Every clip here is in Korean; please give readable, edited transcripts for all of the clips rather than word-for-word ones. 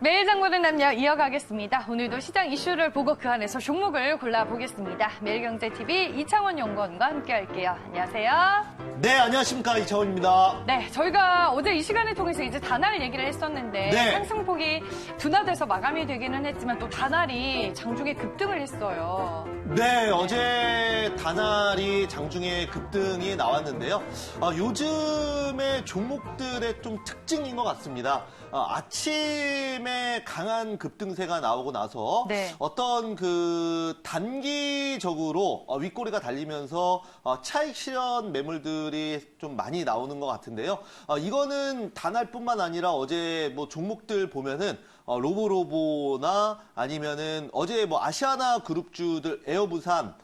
매일 장보는 남녀 이어가겠습니다. 오늘도 시장 이슈를 보고 그 안에서 종목을 골라보겠습니다. 매일경제TV 이창원 연구원과 함께할게요. 안녕하세요. 네, 안녕하십니까. 이창원입니다. 네, 저희가 어제 이 시간을 통해서 이제 다날 얘기를 했었는데 네. 상승폭이 둔화돼서 마감이 되기는 했지만 또 다날이 장중에 급등을 했어요. 네, 어제 다날이 장중에 급등이 나왔는데요. 요즘의 종목들의 좀 특징인 것 같습니다. 아침에 강한 급등세가 나오고 나서 네. 어떤 그 단기적으로 윗꼬리가 달리면서 차익 실현 매물들이 좀 많이 나오는 것 같은데요. 이거는 다날뿐만 아니라 어제 뭐 종목들 보면은 로보로보나 아니면은 어제 뭐 아시아나 그룹주들 에어부산,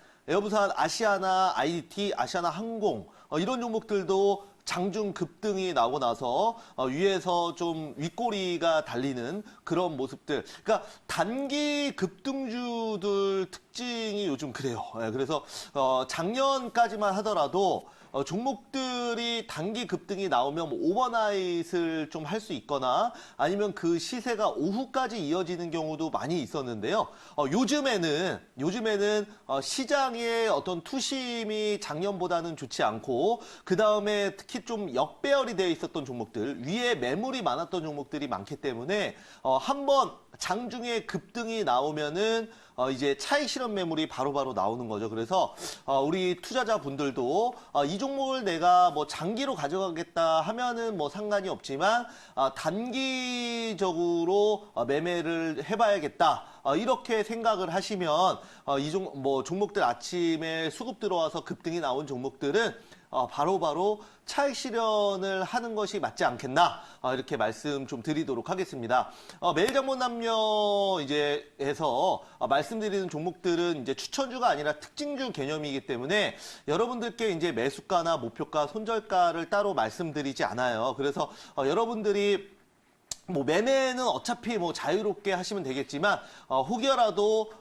아시아나 IDT, 아시아나 항공 이런 종목들도 장중 급등이 나오고 나서 위에서 좀 윗꼬리가 달리는 그런 모습들. 그러니까 단기 급등주들 특징이 요즘 그래요. 그래서 작년까지만 하더라도 종목들이 단기 급등이 나오면 뭐 오버나잇을 좀 할 수 있거나 아니면 그 시세가 오후까지 이어지는 경우도 많이 있었는데요. 요즘에는 시장의 어떤 투심이 작년보다는 좋지 않고 그 다음에 특히 좀 역배열이 되어 있었던 종목들, 위에 매물이 많았던 종목들이 많기 때문에 한번 장중에 급등이 나오면은 이제 차익 실현 매물이 바로바로 나오는 거죠. 그래서 우리 투자자분들도 이 종목을 내가 뭐 장기로 가져가겠다 하면은 뭐 상관이 없지만 단기적으로 매매를 해봐야겠다. 이렇게 생각을 하시면 종목들 아침에 수급 들어와서 급등이 나온 종목들은 바로바로 차익 실현을 하는 것이 맞지 않겠나 이렇게 말씀 좀 드리도록 하겠습니다. 매일 장본 남녀 이제 해서 말씀드리는 종목들은 이제 추천주가 아니라 특징주 개념이기 때문에 여러분들께 이제 매수가나 목표가, 손절가를 따로 말씀드리지 않아요. 그래서 여러분들이 뭐 매매는 어차피 뭐 자유롭게 하시면 되겠지만 혹여라도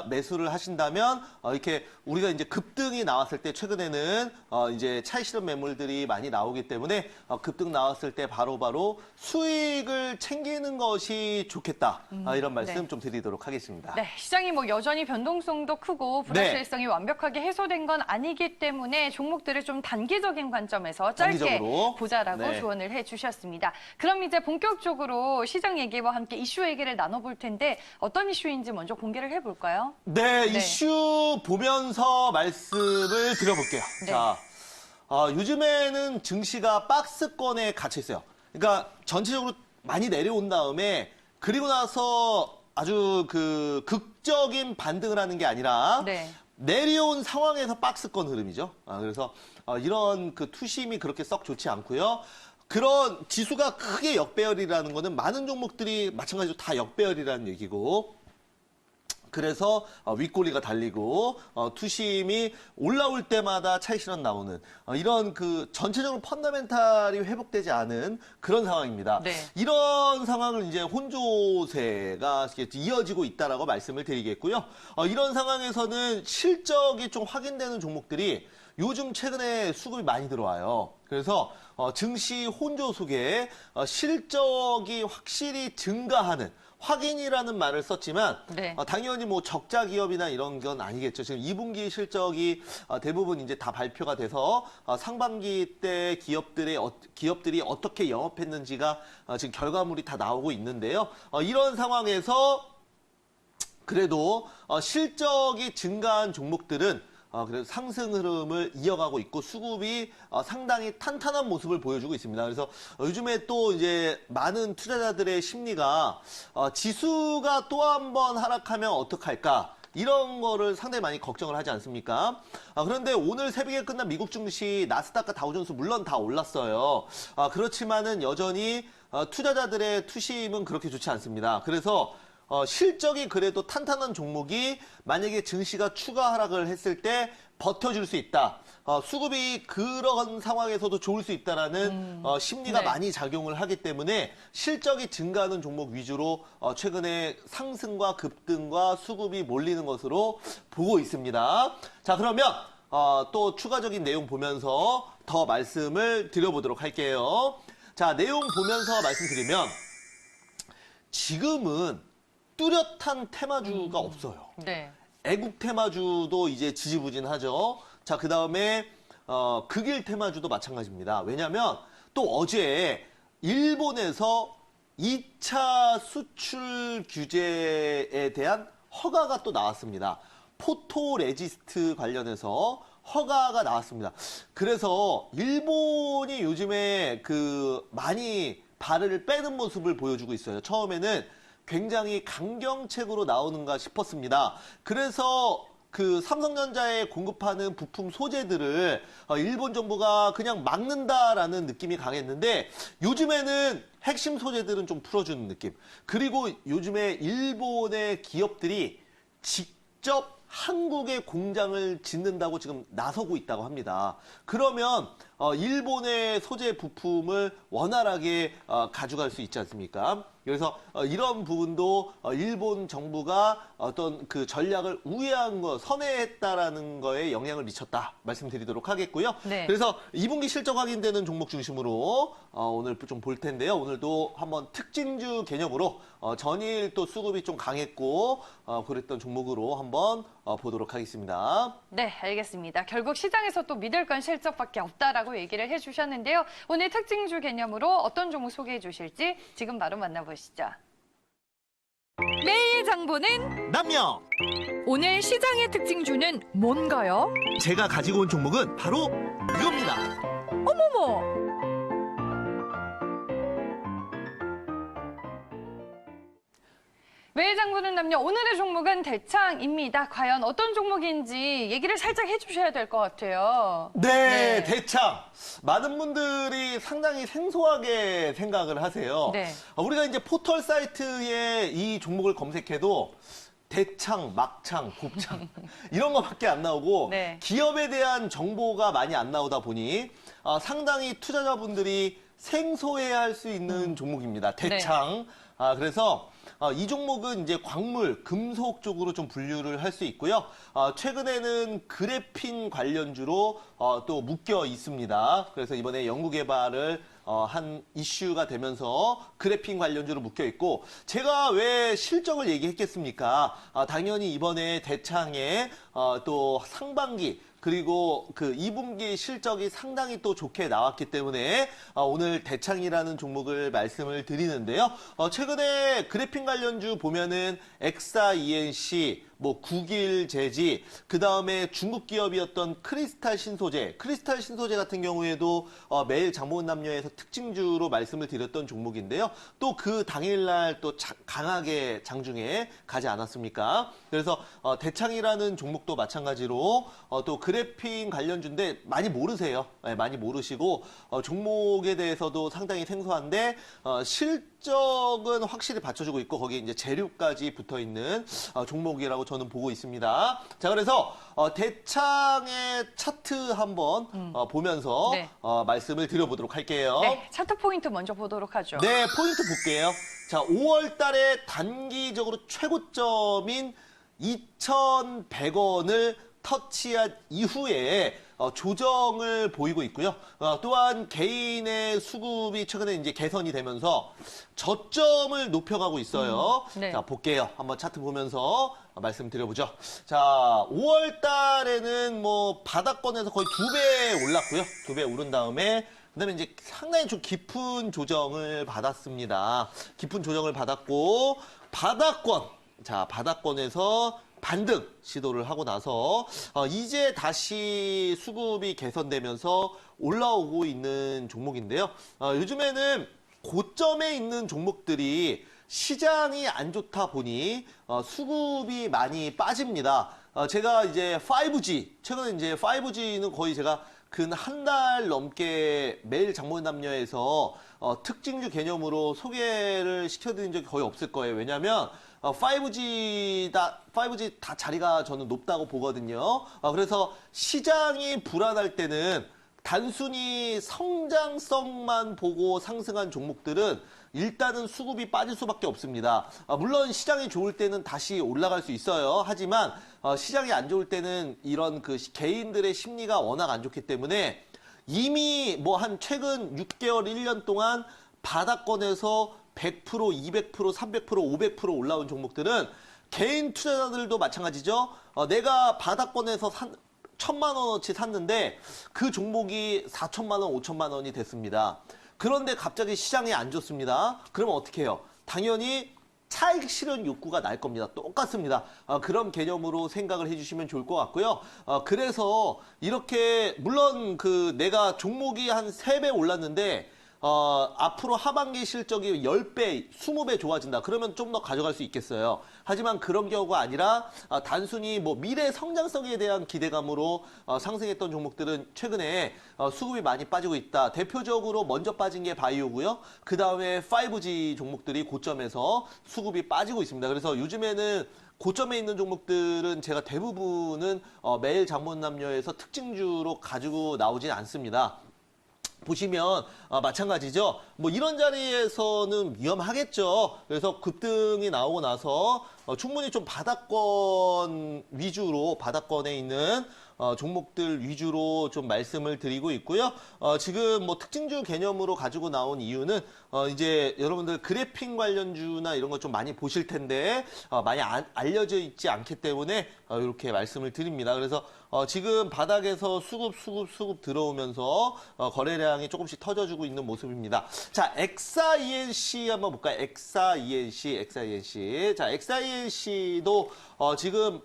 매수를 하신다면 이렇게 우리가 이제 급등이 나왔을 때 최근에는 이제 차익 실현 매물들이 많이 나오기 때문에 급등 나왔을 때 바로바로 수익을 챙기는 것이 좋겠다. 이런 말씀 네. 좀 드리도록 하겠습니다. 네, 시장이 뭐 여전히 변동성도 크고 불확실성이 네. 완벽하게 해소된 건 아니기 때문에 종목들을 좀 단기적인 관점에서 짧게 단기적으로. 보자라고 네. 조언을 해주셨습니다. 그럼 이제 본격적으로 시장 얘기와 함께 이슈 얘기를 나눠볼 텐데 어떤 이슈인지 먼저 공개를 해볼까요? 네, 네. 이슈 보면서 말씀을 드려볼게요. 네. 자, 요즘에는 증시가 박스권에 갇혀 있어요. 그러니까 전체적으로 많이 내려온 다음에 그리고 나서 아주 그 극적인 반등을 하는 게 아니라 네. 내려온 상황에서 박스권 흐름이죠. 그래서 이런 그 투심이 그렇게 썩 좋지 않고요. 그런 지수가 크게 역배열이라는 거는 많은 종목들이 마찬가지로 다 역배열이라는 얘기고, 그래서 윗꼬리가 달리고 투심이 올라올 때마다 차익 실현 나오는 이런 그 전체적으로 펀더멘탈이 회복되지 않은 그런 상황입니다. 네. 이런 상황을 이제 혼조세가 이어지고 있다라고 말씀을 드리겠고요. 이런 상황에서는 실적이 좀 확인되는 종목들이 요즘 최근에 수급이 많이 들어와요. 그래서 증시 혼조 속에 실적이 확실히 증가하는, 확인이라는 말을 썼지만 네. 당연히 뭐 적자 기업이나 이런 건 아니겠죠. 지금 2분기 실적이 대부분 이제 다 발표가 돼서 상반기 때 기업들이 어떻게 영업했는지가 지금 결과물이 다 나오고 있는데요. 이런 상황에서 그래도 실적이 증가한 종목들은 그래서 상승 흐름을 이어가고 있고 수급이 상당히 탄탄한 모습을 보여주고 있습니다. 그래서 요즘에 또 이제 많은 투자자들의 심리가 지수가 또 한 번 하락하면 어떡할까? 이런 거를 상당히 많이 걱정을 하지 않습니까? 그런데 오늘 새벽에 끝난 미국 증시 나스닥과 다우존스 물론 다 올랐어요. 그렇지만은 여전히 투자자들의 투심은 그렇게 좋지 않습니다. 그래서 실적이 그래도 탄탄한 종목이 만약에 증시가 추가 하락을 했을 때 버텨줄 수 있다. 수급이 그런 상황에서도 좋을 수 있다라는 심리가 네. 많이 작용을 하기 때문에 실적이 증가하는 종목 위주로 최근에 상승과 급등과 수급이 몰리는 것으로 보고 있습니다. 자, 그러면 또 추가적인 내용 보면서 더 말씀을 드려보도록 할게요. 자, 내용 보면서 말씀드리면 지금은 뚜렷한 테마주가 없어요. 네. 애국 테마주도 이제 지지부진하죠. 자, 그 다음에 극일 테마주도 마찬가지입니다. 왜냐하면 또 어제 일본에서 2차 수출 규제에 대한 허가가 또 나왔습니다. 포토레지스트 관련해서 허가가 나왔습니다. 그래서 일본이 요즘에 많이 발을 빼는 모습을 보여주고 있어요. 처음에는 굉장히 강경책으로 나오는가 싶었습니다. 그래서 삼성전자에 공급하는 부품 소재들을 일본 정부가 그냥 막는다라는 느낌이 강했는데 요즘에는 핵심 소재들은 좀 풀어주는 느낌. 그리고 요즘에 일본의 기업들이 직접 한국에 공장을 짓는다고 지금 나서고 있다고 합니다. 그러면 일본의 소재 부품을 원활하게 가져갈 수 있지 않습니까? 그래서 이런 부분도 일본 정부가 어떤 전략을 우회한 선회했다라는 거에 영향을 미쳤다 말씀드리도록 하겠고요. 네. 그래서 2분기 실적 확인되는 종목 중심으로 오늘 좀 볼 텐데요. 오늘도 한번 특징주 개념으로 전일 또 수급이 좀 강했고 그랬던 종목으로 한번 보도록 하겠습니다. 네, 알겠습니다. 결국 시장에서 또 믿을 건 실적밖에 없다라고 얘기를 해주셨는데요. 오늘 특징주 개념으로 어떤 종목 소개해 주실지 지금 바로 만나보시죠. 매일 장보는 남녀! 오늘 시장의 특징주는 뭔가요? 제가 가지고 온 종목은 바로 이겁니다. 어머머! 매일 장보는 남녀, 오늘의 종목은 대창입니다. 과연 어떤 종목인지 얘기를 살짝 해주셔야 될 것 같아요. 네, 대창. 많은 분들이 상당히 생소하게 생각을 하세요. 네. 우리가 이제 포털 사이트에 이 종목을 검색해도 대창, 막창, 곱창 이런 거밖에 안 나오고 네. 기업에 대한 정보가 많이 안 나오다 보니 상당히 투자자분들이 생소해야 할 수 있는 종목입니다. 대창. 그래서 이 종목은 이제 광물, 금속 쪽으로 좀 분류를 할 수 있고요. 최근에는 그래핀 관련주로 또 묶여 있습니다. 그래서 이번에 연구개발을 한 이슈가 되면서 그래핀 관련주로 묶여 있고 제가 왜 실적을 얘기했겠습니까? 당연히 이번에 대창에 또 상반기 그리고 2분기 실적이 상당히 또 좋게 나왔기 때문에 오늘 대창이라는 종목을 말씀을 드리는데요. 최근에 그래핀 관련주 보면은 엑사 ENC, 국일제지, 그 다음에 중국 기업이었던 크리스탈 신소재 같은 경우에도 매일 장보은 남녀에서 특징주로 말씀을 드렸던 종목인데요. 또 그 당일날 또 강하게 장중에 가지 않았습니까? 그래서 대창이라는 종목도 마찬가지로 또 그래핀 관련주인데 많이 모르세요. 네, 많이 모르시고 종목에 대해서도 상당히 생소한데 실적은 확실히 받쳐주고 있고 거기에 이제 재료까지 붙어 있는 종목이라고 저는 보고 있습니다. 자, 그래서 대창의 차트 한번 보면서 네. 말씀을 드려보도록 할게요. 네, 차트 포인트 먼저 보도록 하죠. 네, 포인트 볼게요. 자, 5월 달에 단기적으로 최고점인 2,100원을 터치한 이후에 조정을 보이고 있고요. 또한 개인의 수급이 최근에 이제 개선이 되면서 저점을 높여가고 있어요. 네. 자, 볼게요. 한번 차트 보면서 말씀드려보죠. 자, 5월 달에는 바닥권에서 거의 2배 올랐고요. 2배 오른 다음에 그다음에 이제 상당히 좀 깊은 조정을 받았습니다. 깊은 조정을 받았고 바닥권에서 반등 시도를 하고 나서 이제 다시 수급이 개선되면서 올라오고 있는 종목인데요. 요즘에는 고점에 있는 종목들이 시장이 안 좋다 보니 수급이 많이 빠집니다. 제가 이제 5G, 최근에 이제 5G는 거의 제가 근 한 달 넘게 매일 장보은 남녀에서 특징주 개념으로 소개를 시켜드린 적이 거의 없을 거예요. 왜냐하면 5G 다 자리가 저는 높다고 보거든요. 그래서 시장이 불안할 때는 단순히 성장성만 보고 상승한 종목들은 일단은 수급이 빠질 수밖에 없습니다. 물론 시장이 좋을 때는 다시 올라갈 수 있어요. 하지만 시장이 안 좋을 때는 이런 개인들의 심리가 워낙 안 좋기 때문에 이미 한 최근 6개월, 1년 동안 바닥권에서 100%, 200%, 300%, 500% 올라온 종목들은 개인 투자자들도 마찬가지죠. 내가 바닥권에서 1,000만 원어치 샀는데 그 종목이 4천만 원, 5천만 원이 됐습니다. 그런데 갑자기 시장이 안 좋습니다. 그러면 어떻게 해요? 당연히 차익 실현 욕구가 날 겁니다. 똑같습니다. 그런 개념으로 생각을 해주시면 좋을 것 같고요. 그래서 이렇게 물론 내가 종목이 한 3배 올랐는데 앞으로 하반기 실적이 10배, 20배 좋아진다. 그러면 좀 더 가져갈 수 있겠어요. 하지만 그런 경우가 아니라 단순히 뭐 미래 성장성에 대한 기대감으로 상승했던 종목들은 최근에 수급이 많이 빠지고 있다. 대표적으로 먼저 빠진 게 바이오고요. 그 다음에 5G 종목들이 고점에서 수급이 빠지고 있습니다. 그래서 요즘에는 고점에 있는 종목들은 제가 대부분은 매일 장문남녀에서 특징주로 가지고 나오진 않습니다. 보시면 마찬가지죠. 뭐 이런 자리에서는 위험하겠죠. 그래서 급등이 나오고 나서 충분히 좀 바닥권 위주로 바닥권에 있는 종목들 위주로 좀 말씀을 드리고 있고요. 지금 뭐 특징주 개념으로 가지고 나온 이유는 이제 여러분들 그래픽 관련주나 이런 거 좀 많이 보실 텐데 많이 알려져 있지 않기 때문에 이렇게 말씀을 드립니다. 그래서 지금 바닥에서 수급 들어오면서 거래량이 조금씩 터져주고 있는 모습입니다. 자, XINC 한번 볼까요? XINC. 자, XINC도 지금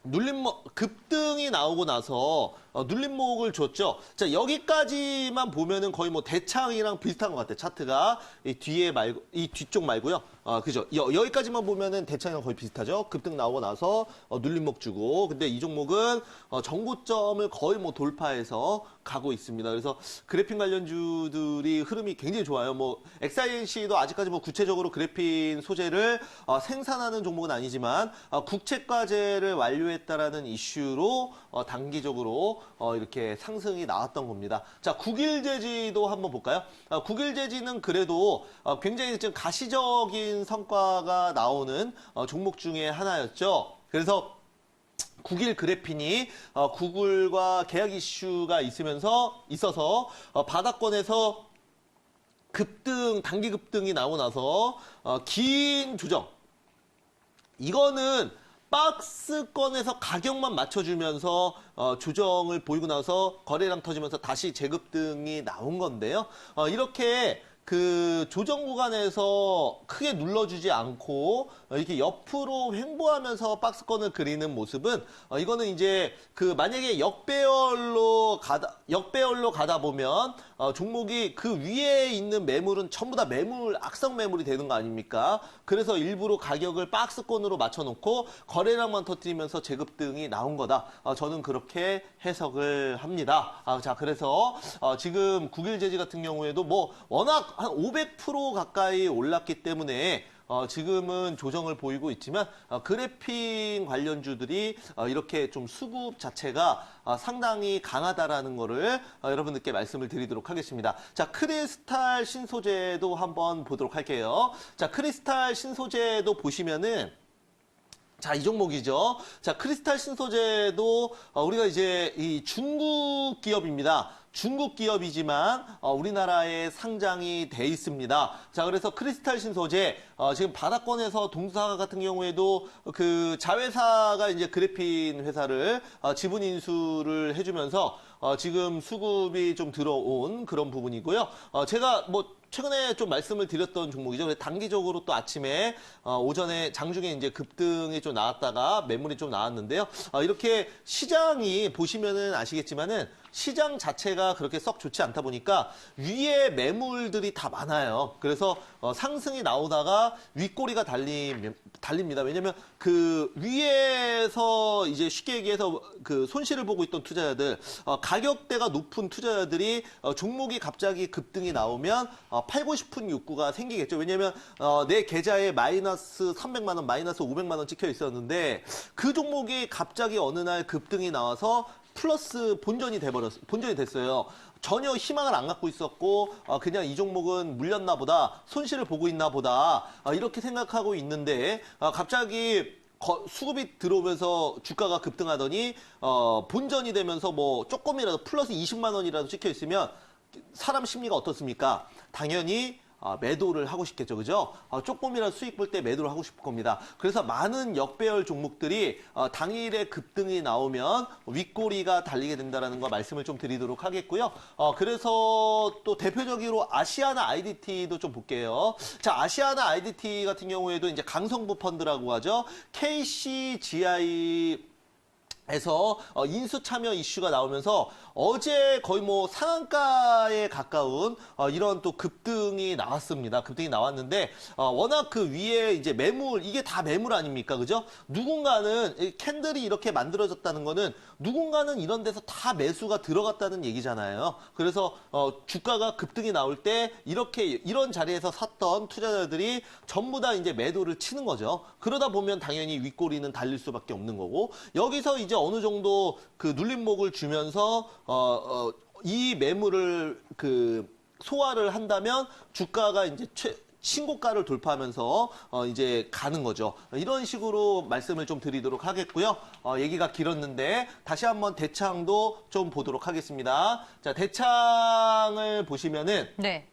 눌림목 급등이 나오고 나서 눌림목을 줬죠. 자, 여기까지만 보면은 거의 뭐 대창이랑 비슷한 것 같아요. 차트가 이 뒤쪽 말고요. 그죠. 여기까지만 보면은 대창이랑 거의 비슷하죠. 급등 나오고 나서 눌림목 주고. 근데 이 종목은 정고점을 거의 뭐 돌파해서 가고 있습니다. 그래서 그래핀 관련주들이 흐름이 굉장히 좋아요. 뭐 XINC도 아직까지 뭐 구체적으로 그래핀 소재를 생산하는 종목은 아니지만 국책과제를 완료했다라는 이슈로 단기적으로 이렇게 상승이 나왔던 겁니다. 자, 국일제지도 한번 볼까요? 국일제지는 그래도 굉장히 좀 가시적인 성과가 나오는 종목 중에 하나였죠. 그래서 국일 그래핀이 구글과 계약 이슈가 있어서 바닥권에서 단기 급등이 나오고 나서 긴 조정. 이거는 박스권에서 가격만 맞춰주면서 조정을 보이고 나서 거래량 터지면서 다시 재급등이 나온 건데요. 이렇게 조정 구간에서 크게 눌러주지 않고 이렇게 옆으로 횡보하면서 박스권을 그리는 모습은 이거는 이제 만약에 역배열로 가다 보면 종목이 그 위에 있는 매물은 전부 다 악성 매물이 되는 거 아닙니까? 그래서 일부러 가격을 박스권으로 맞춰놓고 거래량만 터뜨리면서 재급등이 나온 거다. 저는 그렇게 해석을 합니다. 자, 그래서 지금 국일제지 같은 경우에도 뭐 워낙 한 500% 가까이 올랐기 때문에 지금은 조정을 보이고 있지만 그래픽 관련주들이 이렇게 좀 수급 자체가 상당히 강하다라는 거를 여러분들께 말씀을 드리도록 하겠습니다. 자, 크리스탈 신소재도 한번 보도록 할게요. 자, 크리스탈 신소재도 보시면은 자, 이 종목이죠. 자, 크리스탈 신소재도 우리가 이제 이 중국 기업입니다. 중국 기업이지만 우리나라에 상장이 돼 있습니다. 자, 그래서 크리스탈 신소재 지금 바닥권에서 동사 같은 경우에도 자회사가 이제 그래핀 회사를 지분 인수를 해주면서 지금 수급이 좀 들어온 그런 부분이고요. 제가 뭐 최근에 좀 말씀을 드렸던 종목이죠. 단기적으로 또 아침에 오전에 장중에 이제 급등이 좀 나왔다가 매물이 좀 나왔는데요. 이렇게 시장이 보시면은 아시겠지만은 시장 자체가 그렇게 썩 좋지 않다 보니까 위에 매물들이 다 많아요. 그래서 상승이 나오다가 윗꼬리가 달립니다. 왜냐면 위에서 이제 쉽게 얘기해서 손실을 보고 있던 투자자들, 가격대가 높은 투자자들이 종목이 갑자기 급등이 나오면 팔고 싶은 욕구가 생기겠죠. 왜냐면 내 계좌에 마이너스 300만 원, 마이너스 500만 원 찍혀 있었는데 그 종목이 갑자기 어느 날 급등이 나와서 플러스 본전이 됐어요. 전혀 희망을 안 갖고 있었고 그냥 이 종목은 물렸나 보다, 손실을 보고 있나 보다 이렇게 생각하고 있는데 갑자기 수급이 들어오면서 주가가 급등하더니 본전이 되면서 뭐 조금이라도 플러스 20만 원이라도 찍혀 있으면 사람 심리가 어떻습니까? 당연히 매도를 하고 싶겠죠, 그죠? 조금이라도 수익 볼 때 매도를 하고 싶을 겁니다. 그래서 많은 역배열 종목들이 당일에 급등이 나오면 윗꼬리가 달리게 된다는 거 말씀을 좀 드리도록 하겠고요. 그래서 또 대표적으로 아시아나 IDT도 좀 볼게요. 자, 아시아나 IDT 같은 경우에도 이제 강성부 펀드라고 하죠. KCGI 에서 인수 참여 이슈가 나오면서 어제 거의 뭐 상한가에 가까운 이런 또 급등이 나왔습니다. 급등이 나왔는데 워낙 그 위에 이제 매물, 이게 다 매물 아닙니까? 그죠? 누군가는 캔들이 이렇게 만들어졌다는 거는 누군가는 이런 데서 다 매수가 들어갔다는 얘기잖아요. 그래서 주가가 급등이 나올 때 이렇게 이런 자리에서 샀던 투자자들이 전부 다 이제 매도를 치는 거죠. 그러다 보면 당연히 윗꼬리는 달릴 수밖에 없는 거고, 여기서 이제 어느 정도 그 눌림목을 주면서 이 매물을 그 소화를 한다면 주가가 이제 신고가를 돌파하면서 이제 가는 거죠. 이런 식으로 말씀을 좀 드리도록 하겠고요. 얘기가 길었는데 다시 한번 대창도 좀 보도록 하겠습니다. 자, 대창을 보시면은 네.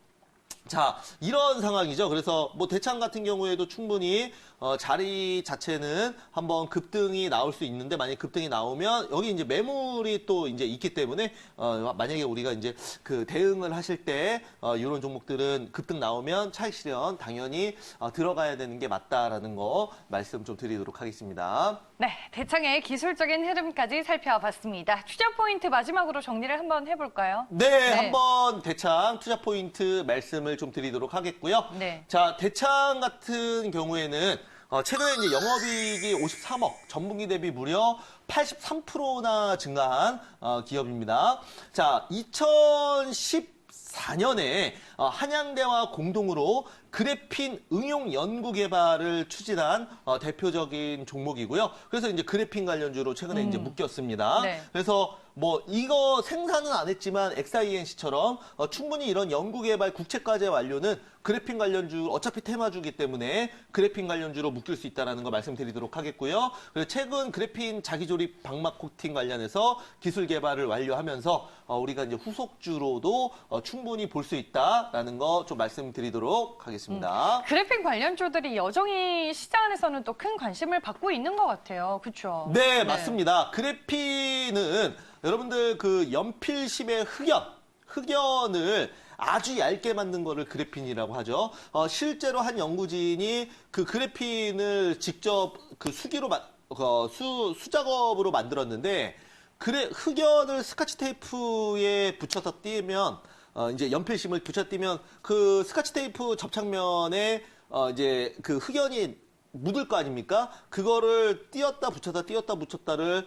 자, 이런 상황이죠. 그래서 뭐 대창 같은 경우에도 충분히 자리 자체는 한번 급등이 나올 수 있는데, 만약에 급등이 나오면 여기 이제 매물이 또 이제 있기 때문에 만약에 우리가 이제 그 대응을 하실 때 이런 종목들은 급등 나오면 차익 실현 당연히 들어가야 되는 게 맞다라는 거 말씀 좀 드리도록 하겠습니다. 네, 대창의 기술적인 흐름까지 살펴봤습니다. 투자 포인트 마지막으로 정리를 한번 해볼까요? 네, 한번 대창 투자 포인트 말씀을 좀 드리도록 하겠고요. 네. 자, 대창 같은 경우에는 최근에 이제 영업이익이 53억, 전분기 대비 무려 83%나 증가한 기업입니다. 자, 2014년에 한양대와 공동으로 그래핀 응용 연구 개발을 추진한 대표적인 종목이고요. 그래서 이제 그래핀 관련주로 최근에 이제 묶였습니다. 네. 그래서 뭐 이거 생산은 안 했지만 XINC처럼 충분히 이런 연구 개발 국책과제 완료는 그래핀 관련주, 어차피 테마주기 때문에 그래핀 관련주로 묶일 수 있다는 거 말씀드리도록 하겠고요. 그리고 최근 그래핀 자기조립 방막 코팅 관련해서 기술 개발을 완료하면서 우리가 이제 후속주로도 충분히 볼 수 있다라는 거 좀 말씀드리도록 하겠습니다. 그래픽 관련주들이 여전히 시장 안에서는 또 큰 관심을 받고 있는 것 같아요. 그렇죠? 네, 맞습니다. 그래핀은 여러분들 그 연필심의 흑연을 아주 얇게 만든 거를 그래핀이라고 하죠. 실제로 한 연구진이 그 그래핀을 직접 그 수기로 수작업으로 만들었는데, 흑연을 스카치 테이프에 붙여서 띄면 이제 연필심을 붙여 띄면 그 스카치 테이프 접착면에 이제 그 흑연이 묻을 거 아닙니까? 그거를 띄었다 붙였다를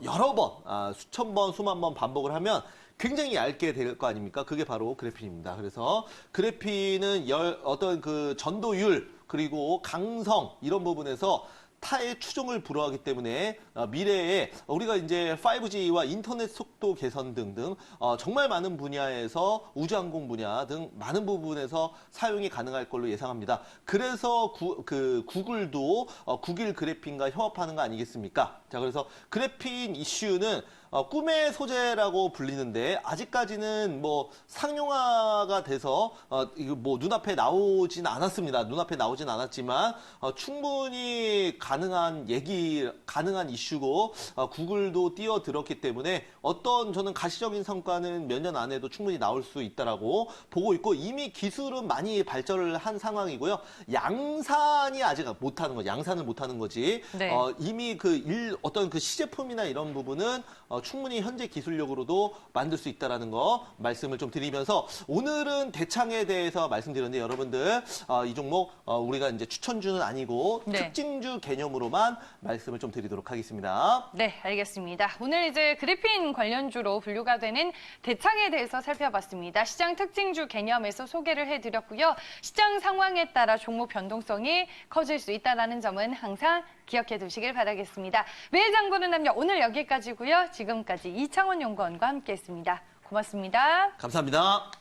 여러 번, 수천 번, 수만 번 반복을 하면 굉장히 얇게 될 거 아닙니까? 그게 바로 그래핀입니다. 그래서 그래핀은 어떤 그 전도율 그리고 강성 이런 부분에서 타의 추종을 불허하기 때문에 미래에 우리가 이제 5G와 인터넷 속도 개선 등등 정말 많은 분야에서 우주항공 분야 등 많은 부분에서 사용이 가능할 걸로 예상합니다. 그래서 구글도 구글 그래핀과 협업하는 거 아니겠습니까? 자, 그래서 그래핀 이슈는 꿈의 소재라고 불리는데 아직까지는 뭐 상용화가 돼서 이거 뭐 눈앞에 나오진 않았습니다. 눈앞에 나오진 않았지만 충분히 가능한 이슈고 구글도 뛰어들었기 때문에 저는 가시적인 성과는 몇 년 안에도 충분히 나올 수 있다라고 보고 있고, 이미 기술은 많이 발전을 한 상황이고요. 양산이 아직 못하는 거지. 양산을 못하는 거지. 네. 이미 어떤 그 시제품이나 이런 부분은 충분히 현재 기술력으로도 만들 수 있다라는 거 말씀을 좀 드리면서, 오늘은 대창에 대해서 말씀드렸는데 여러분들 이 종목 우리가 이제 추천주는 아니고 네. 특징주 개념으로만 말씀을 좀 드리도록 하겠습니다. 네, 알겠습니다. 오늘 이제 그래핀 관련주로 분류가 되는 대창에 대해서 살펴봤습니다. 시장 특징주 개념에서 소개를 해드렸고요. 시장 상황에 따라 종목 변동성이 커질 수 있다는 점은 항상 기억해 두시길 바라겠습니다. 매일 장보는 남녀 오늘 여기까지고요. 지금까지 이창원 연구원과 함께했습니다. 고맙습니다. 감사합니다.